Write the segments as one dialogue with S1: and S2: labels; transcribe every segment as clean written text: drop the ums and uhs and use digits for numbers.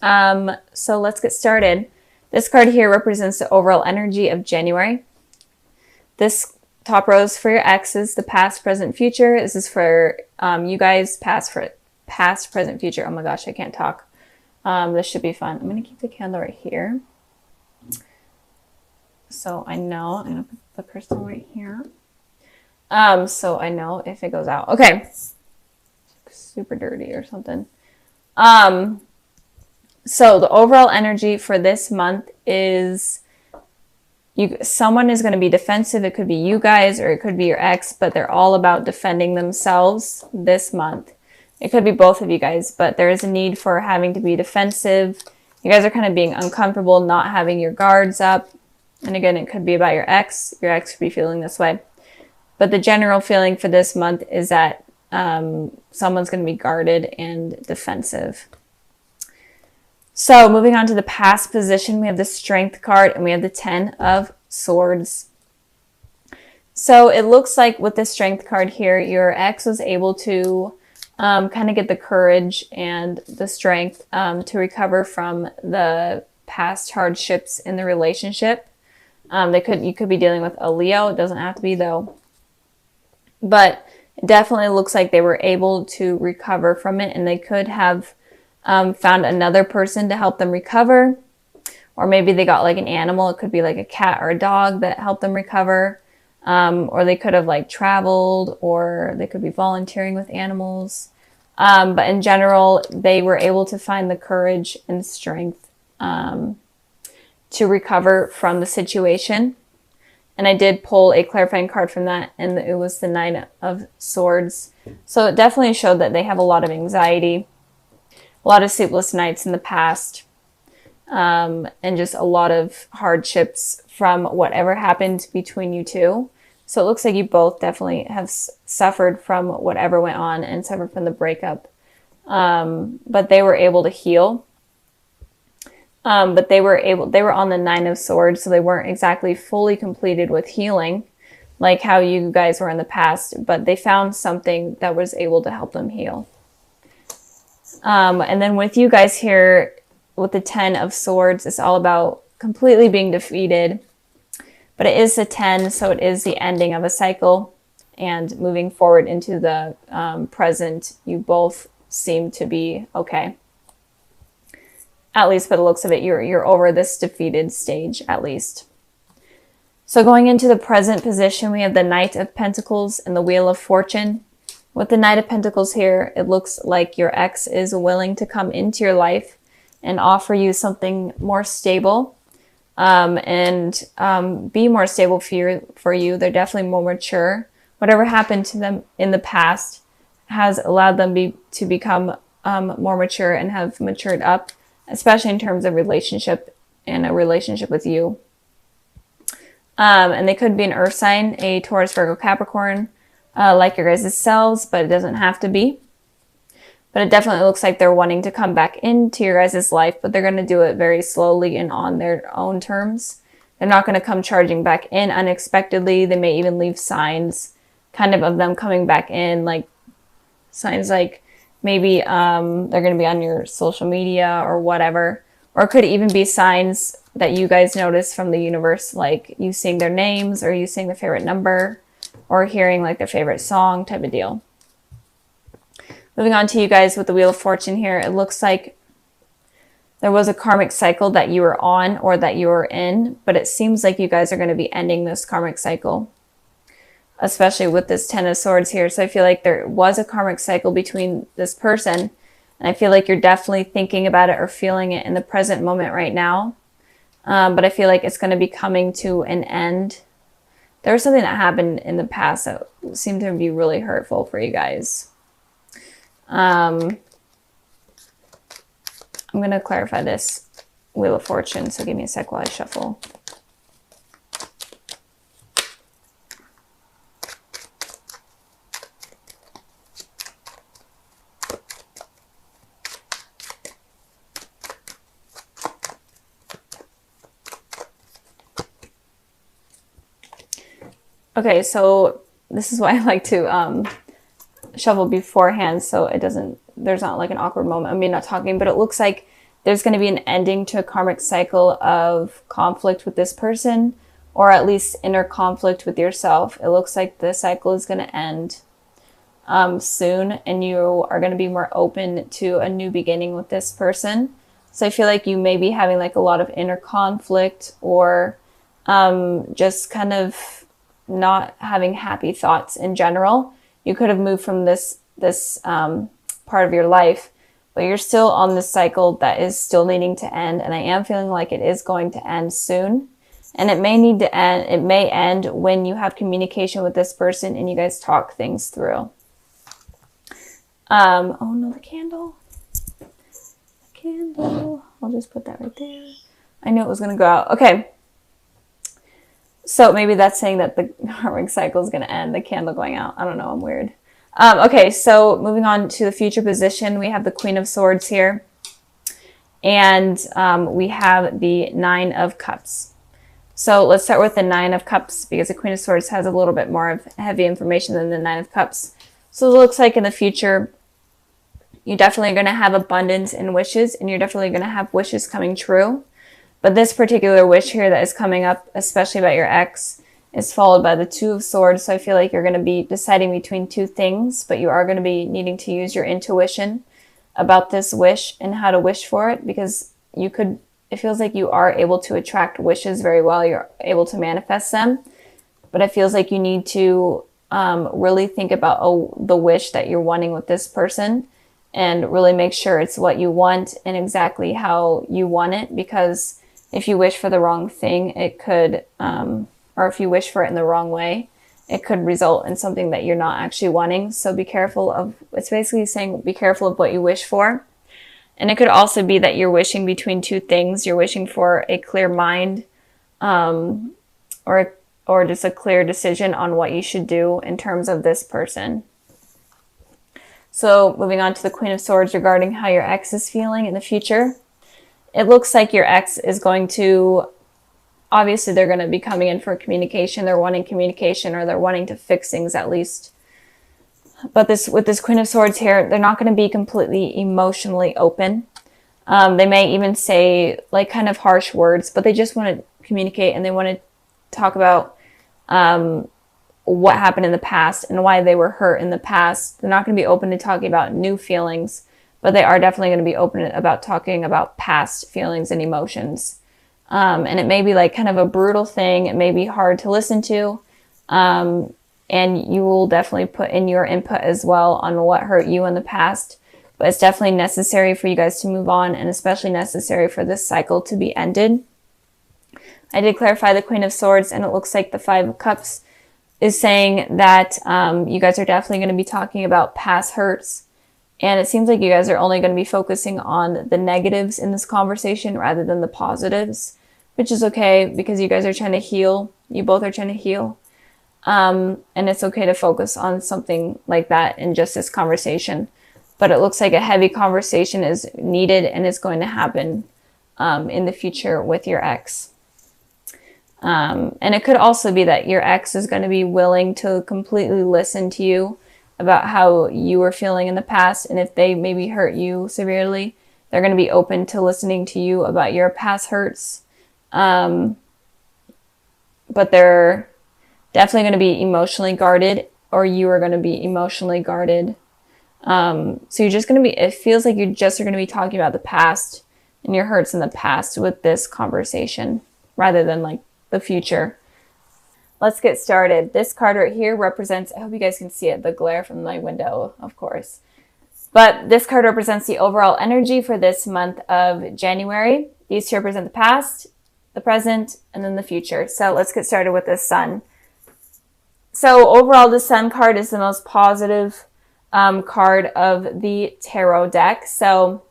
S1: So let's get started. This card here represents the overall energy of January. This top row is for your exes, the past, present, future. This is for you guys, past, present, future. Oh my gosh, I can't talk. This should be fun. I'm going to keep the candle right here. So I know, I'm going to put the crystal right here. So I know if it goes out. Okay. Super dirty or something. So the overall energy for this month is someone is going to be defensive. It could be you guys or it could be your ex, but they're all about defending themselves this month. It could be both of you guys, but there is a need for having to be defensive. You guys are kind of being uncomfortable, not having your guards up. And again, it could be about your ex. Your ex could be feeling this way. But the general feeling for this month is that someone's going to be guarded and defensive. So moving on to the past position, we have the Strength card and we have the 10 of Swords. So it looks like with the Strength card here, your ex was able to kind of get the courage and the strength to recover from the past hardships in the relationship. You could be dealing with a Leo. It doesn't have to be though. But it definitely looks like they were able to recover from it, and they could have found another person to help them recover. Or maybe they got like an animal. It could be like a cat or a dog that helped them recover. Or they could have like traveled, or they could be volunteering with animals. But in general, they were able to find the courage and strength to recover from the situation. And I did pull a clarifying card from that, and it was the 9 of Swords. So it definitely showed that they have a lot of anxiety, a lot of sleepless nights in the past, and just a lot of hardships from whatever happened between you two. So it looks like you both definitely have suffered from whatever went on and suffered from the breakup. But they were able to heal. But they were on the 9 of Swords, so they weren't exactly fully completed with healing like how you guys were in the past, but they found something that was able to help them heal. And then with you guys here, with the 10 of Swords, it's all about completely being defeated, but it is the 10, so it is the ending of a cycle and moving forward into the present. You both seem to be okay. At least by the looks of it, you're over this defeated stage, at least. So going into the present position, we have the Knight of Pentacles and the Wheel of Fortune. With the Knight of Pentacles here, it looks like your ex is willing to come into your life and offer you something more stable and be more stable for you. They're definitely more mature. Whatever happened to them in the past has allowed them to become more mature and have matured up, especially in terms of relationship and a relationship with you. And they could be an earth sign, a Taurus, Virgo, Capricorn, like your guys' selves, but it doesn't have to be. But it definitely looks like they're wanting to come back into your guys' life, but they're going to do it very slowly and on their own terms. They're not going to come charging back in unexpectedly. They may even leave signs kind of them coming back in, like signs like maybe they're going to be on your social media or whatever. Or it could even be signs that you guys notice from the universe, like you seeing their names or you seeing their favorite number or hearing like their favorite song type of deal. Moving on to you guys with the Wheel of Fortune here, it looks like there was a karmic cycle that you were on or that you were in, but it seems like you guys are going to be ending this karmic cycle, especially with this 10 of Swords here. So I feel like there was a karmic cycle between this person, and I feel like you're definitely thinking about it or feeling it in the present moment right now. But I feel like it's going to be coming to an end. There was something that happened in the past that seemed to be really hurtful for you guys. I'm going to clarify this Wheel of Fortune, so give me a sec while I shuffle. Okay, so this is why I like to shuffle beforehand, so it doesn't, there's not like an awkward moment of me not talking, but it looks like there's going to be an ending to a karmic cycle of conflict with this person, or at least inner conflict with yourself. It looks like the cycle is going to end soon, and you are going to be more open to a new beginning with this person. So I feel like you may be having like a lot of inner conflict, or just kind of not having happy thoughts in general. You could have moved from this part of your life, but you're still on this cycle that is still needing to end. And I am feeling like it is going to end soon. And it may need to end. It may end when you have communication with this person and you guys talk things through. Oh no, the candle. The candle. I'll just put that right there. I knew it was going to go out. Okay. So maybe that's saying that the karmic cycle is going to end, the candle going out. I don't know. I'm weird. Okay. So moving on to the future position, we have the Queen of Swords here. And we have the Nine of Cups. So let's start with the Nine of Cups, because the Queen of Swords has a little bit more of heavy information than the Nine of Cups. So it looks like in the future, you're definitely going to have abundance in wishes, and you're definitely going to have wishes coming true. But this particular wish here that is coming up, especially about your ex, is followed by the Two of Swords. So I feel like you're going to be deciding between two things, but you are going to be needing to use your intuition about this wish and how to wish for it, because it feels like you are able to attract wishes very well. You're able to manifest them, but it feels like you need to really think about the wish that you're wanting with this person, and really make sure it's what you want and exactly how you want it. Because if you wish for the wrong thing, it could, or if you wish for it in the wrong way, it could result in something that you're not actually wanting. So be careful of, it's basically saying be careful of what you wish for. And it could also be that you're wishing between two things. You're wishing for a clear mind, or just a clear decision on what you should do in terms of this person. So moving on to the Queen of Swords regarding how your ex is feeling in the future. It looks like your ex is going to, obviously they're going to be coming in for communication. They're wanting communication, or they're wanting to fix things at least. But with this Queen of Swords here, they're not going to be completely emotionally open. They may even say like kind of harsh words, but they just want to communicate, and they want to talk about what happened in the past and why they were hurt in the past. They're not going to be open to talking about new feelings, but they are definitely going to be open about talking about past feelings and emotions. And it may be like kind of a brutal thing. It may be hard to listen to. And you will definitely put in your input as well on what hurt you in the past. But it's definitely necessary for you guys to move on, and especially necessary for this cycle to be ended. I did clarify the Queen of Swords, and it looks like the Five of Cups is saying that you guys are definitely going to be talking about past hurts. And it seems like you guys are only going to be focusing on the negatives in this conversation rather than the positives, which is okay, because you guys are trying to heal. You both are trying to heal. And it's okay to focus on something like that in just this conversation. But it looks like a heavy conversation is needed, and it's going to happen in the future with your ex. And it could also be that your ex is going to be willing to completely listen to you about how you were feeling in the past. And if they maybe hurt you severely, they're going to be open to listening to you about your past hurts. But they're definitely going to be emotionally guarded, or you are going to be emotionally guarded. So you're just going to be, it feels like you just are going to be talking about the past and your hurts in the past with this conversation, rather than like the future. Let's get started. This card right here represents, I hope you guys can see it, the glare from my window, of course. But this card represents the overall energy for this month of January. These two represent the past, the present, and then the future. So let's get started with the Sun. So overall, the Sun card is the most positive card of the tarot deck. So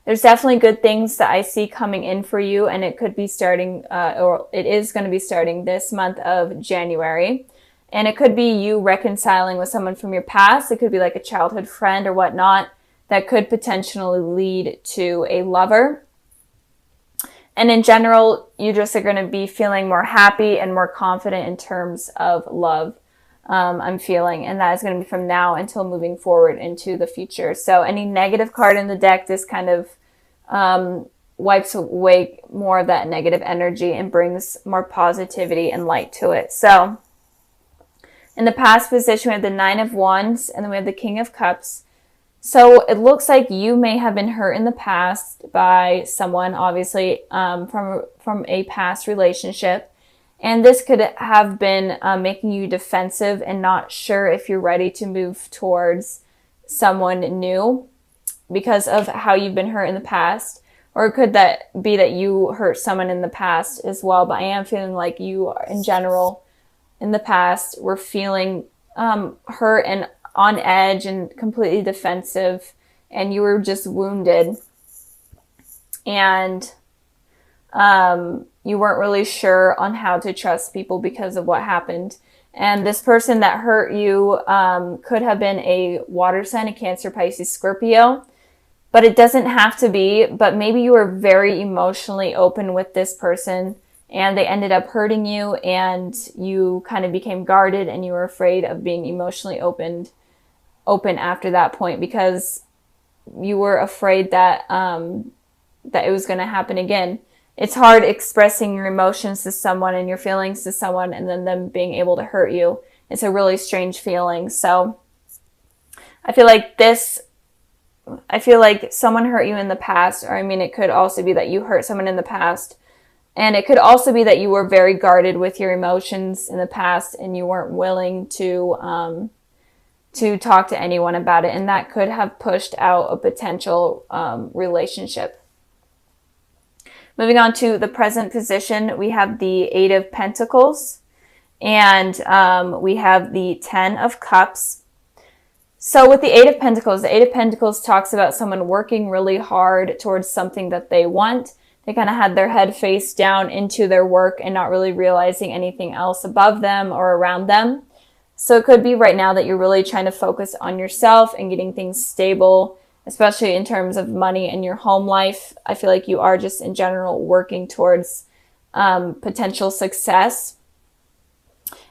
S1: there's definitely good things that I see coming in for you, and it could be starting, or it is going to be starting this month of January. And it could be you reconciling with someone from your past. It could be like a childhood friend or whatnot that could potentially lead to a lover. And in general, you just are going to be feeling more happy and more confident in terms of love. I'm feeling, and that is going to be from now until moving forward into the future. So any negative card in the deck, this kind of wipes away more of that negative energy and brings more positivity and light to it. So in the past position, we have the Nine of Wands, and then we have the King of Cups. So it looks like you may have been hurt in the past by someone, obviously, from a past relationship. And this could have been making you defensive and not sure if you're ready to move towards someone new because of how you've been hurt in the past. Or could that be that you hurt someone in the past as well? But I am feeling like you are, in general, in the past, were feeling hurt and on edge and completely defensive, and you were just wounded. And you weren't really sure on how to trust people because of what happened. And this person that hurt you could have been a water sign, a Cancer, Pisces, Scorpio. But it doesn't have to be, but maybe you were very emotionally open with this person and they ended up hurting you and you kind of became guarded and you were afraid of being emotionally open after that point because you were afraid that that it was going to happen again. It's hard expressing your emotions to someone and your feelings to someone and then them being able to hurt you. It's a really strange feeling. So I feel like someone hurt you in the past, or I mean, it could also be that you hurt someone in the past. And it could also be that you were very guarded with your emotions in the past and you weren't willing to talk to anyone about it. And that could have pushed out a potential relationship. Moving on to the present position, we have the Eight of Pentacles and we have the Ten of Cups. So with the Eight of Pentacles talks about someone working really hard towards something that they want. They kind of had their head face down into their work and not really realizing anything else above them or around them. So it could be right now that you're really trying to focus on yourself and getting things stable, especially in terms of money and your home life. I feel like you are just in general working towards potential success.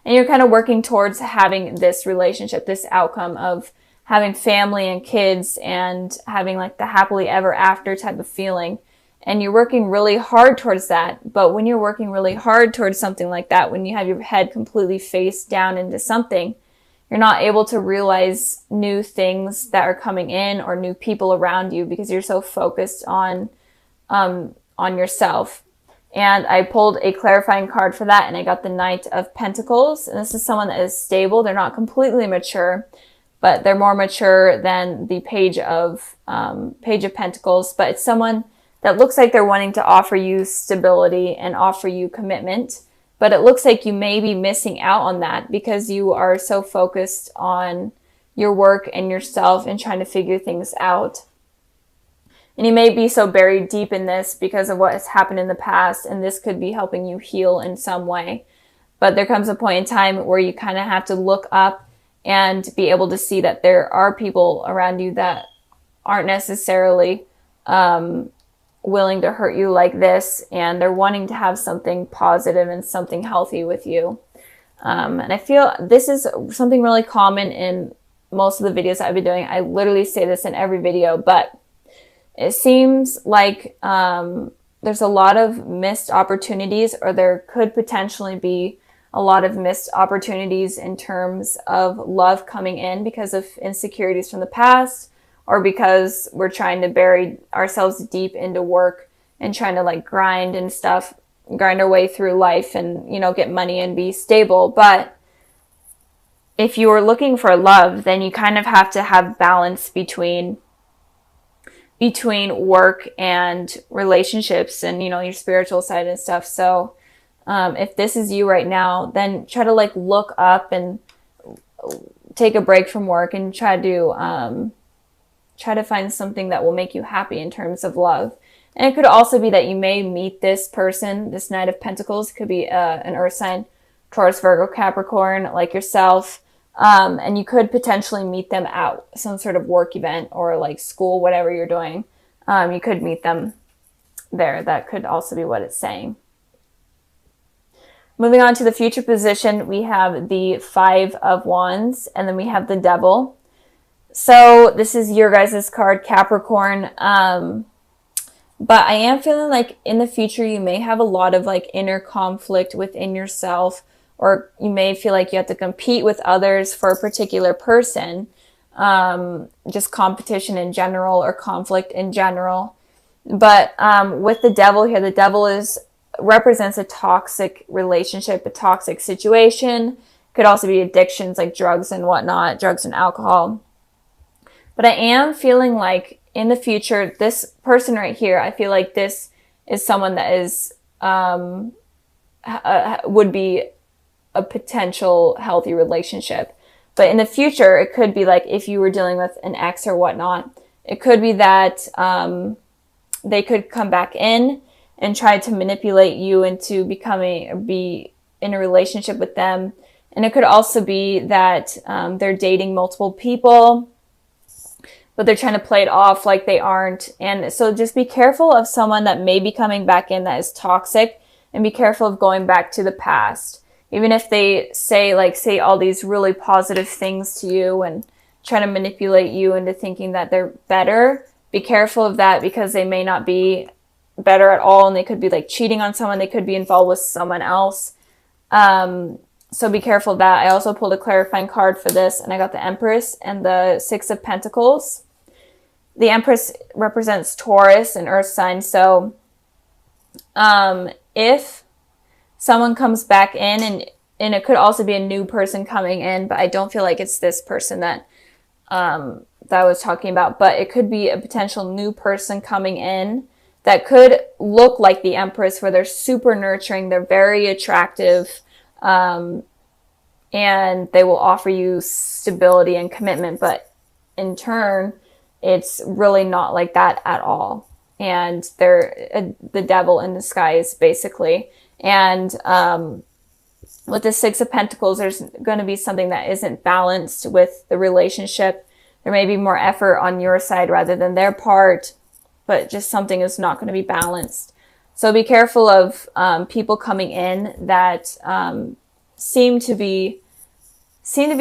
S1: And you're kind of working towards having this relationship, this outcome of having family and kids and having like the happily ever after type of feeling. And you're working really hard towards that. But when you're working really hard towards something like that, when you have your head completely face down into something, you're not able to realize new things that are coming in or new people around you because you're so focused on yourself. And I pulled a clarifying card for that and I got the Knight of Pentacles. And this is someone that is stable. They're not completely mature, but they're more mature than the Page of Pentacles. But it's someone that looks like they're wanting to offer you stability and offer you commitment. But it looks like you may be missing out on that because you are so focused on your work and yourself and trying to figure things out. And you may be so buried deep in this because of what has happened in the past, and this could be helping you heal in some way. But there comes a point in time where you kind of have to look up and be able to see that there are people around you that aren't necessarily willing to hurt you like this, and they're wanting to have something positive and something healthy with you. And I feel this is something really common in most of the videos I've been doing. I literally say this in every video, but it seems like there's a lot of missed opportunities, or there could potentially be a lot of missed opportunities in terms of love coming in because of insecurities from the past, or because we're trying to bury ourselves deep into work and trying to like grind and stuff, grind our way through life and, you know, get money and be stable. But if you are looking for love, then you kind of have to have balance between work and relationships and, you know, your spiritual side and stuff. So if this is you right now, then try to like look up and take a break from work and try to find something that will make you happy in terms of love. And it could also be that you may meet this person, this Knight of Pentacles. It could be an earth sign, Taurus, Virgo, Capricorn, like yourself. And you could potentially meet them at some sort of work event or like school, whatever you're doing. You could meet them there. That could also be what it's saying. Moving on to the future position, we have the Five of Wands, and then we have the Devil. So this is your guys' card, Capricorn. But I am feeling like in the future, you may have a lot of like inner conflict within yourself, or you may feel like you have to compete with others for a particular person. Just competition in general or conflict in general. But with the devil here, the devil represents a toxic relationship, a toxic situation. Could also be addictions like drugs and whatnot, drugs and alcohol. But I am feeling like in the future, this person right here, I feel like this is someone that is would be a potential healthy relationship. But in the future, it could be like if you were dealing with an ex or whatnot, it could be that they could come back in and try to manipulate you into be in a relationship with them. And it could also be that they're dating multiple people, but they're trying to play it off like they aren't. And so just be careful of someone that may be coming back in that is toxic, and be careful of going back to the past. Even if they say all these really positive things to you and try to manipulate you into thinking that they're better, be careful of that, because they may not be better at all, and they could be like cheating on someone. They could be involved with someone else. So be careful of that. I also pulled a clarifying card for this, and I got the Empress and the Six of Pentacles. The Empress represents Taurus and Earth sign. So if someone comes back in, and it could also be a new person coming in, but I don't feel like it's this person that I was talking about, but it could be a potential new person coming in that could look like the Empress, where they're super nurturing, they're very attractive, and they will offer you stability and commitment, but in turn, it's really not like that at all. And they're the devil in disguise, basically. And with the Six of Pentacles, there's going to be something that isn't balanced with the relationship. There may be more effort on your side rather than their part, but just something is not going to be balanced. So be careful of people coming in that seem to be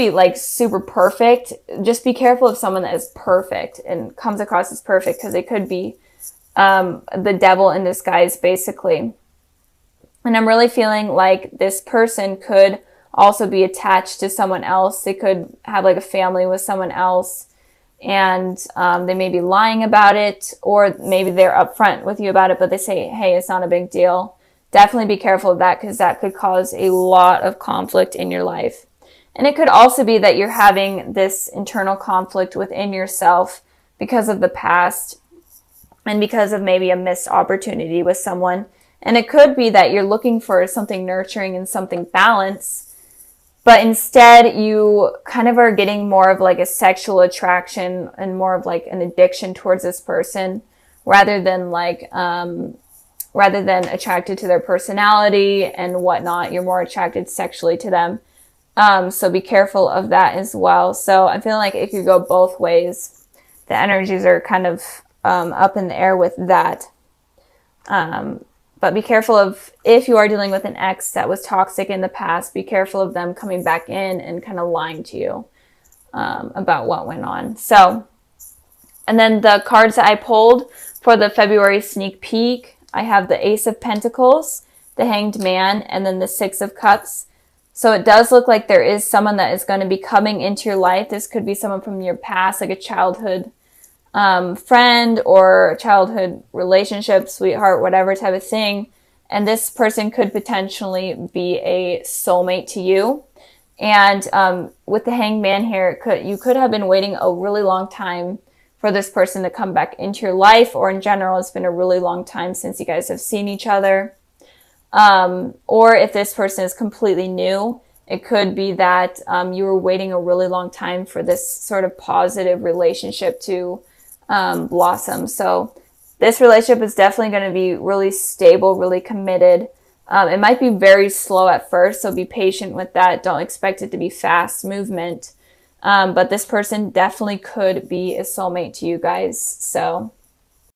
S1: like super perfect. Just be careful of someone that is perfect and comes across as perfect, because they could be the devil in disguise, basically. And I'm really feeling like this person could also be attached to someone else. They could have like a family with someone else, and they may be lying about it, or maybe they're upfront with you about it, but they say, hey, it's not a big deal. Definitely be careful of that, because that could cause a lot of conflict in your life. And it could also be that you're having this internal conflict within yourself because of the past, and because of maybe a missed opportunity with someone. And it could be that you're looking for something nurturing and something balanced, but instead you kind of are getting more of like a sexual attraction and more of like an addiction towards this person, rather than attracted to their personality and whatnot. You're more attracted sexually to them. So be careful of that as well. So I'm feeling like it could go both ways. The energies are kind of up in the air with that. But be careful of, if you are dealing with an ex that was toxic in the past, be careful of them coming back in and kind of lying to you about what went on. So, and then the cards that I pulled for the February sneak peek, I have the Ace of Pentacles, the Hanged Man, and then the Six of Cups. So it does look like there is someone that is going to be coming into your life. This could be someone from your past, like a childhood friend or childhood relationship, sweetheart, whatever type of thing. And this person could potentially be a soulmate to you. And with the Hanged Man here, you could have been waiting a really long time for this person to come back into your life, or in general, it's been a really long time since you guys have seen each other. Or if this person is completely new, it could be that you were waiting a really long time for this sort of positive relationship to blossom. So this relationship is definitely going to be really stable, really committed. It might be very slow at first, so be patient with that. Don't expect it to be fast movement. But this person definitely could be a soulmate to you guys. So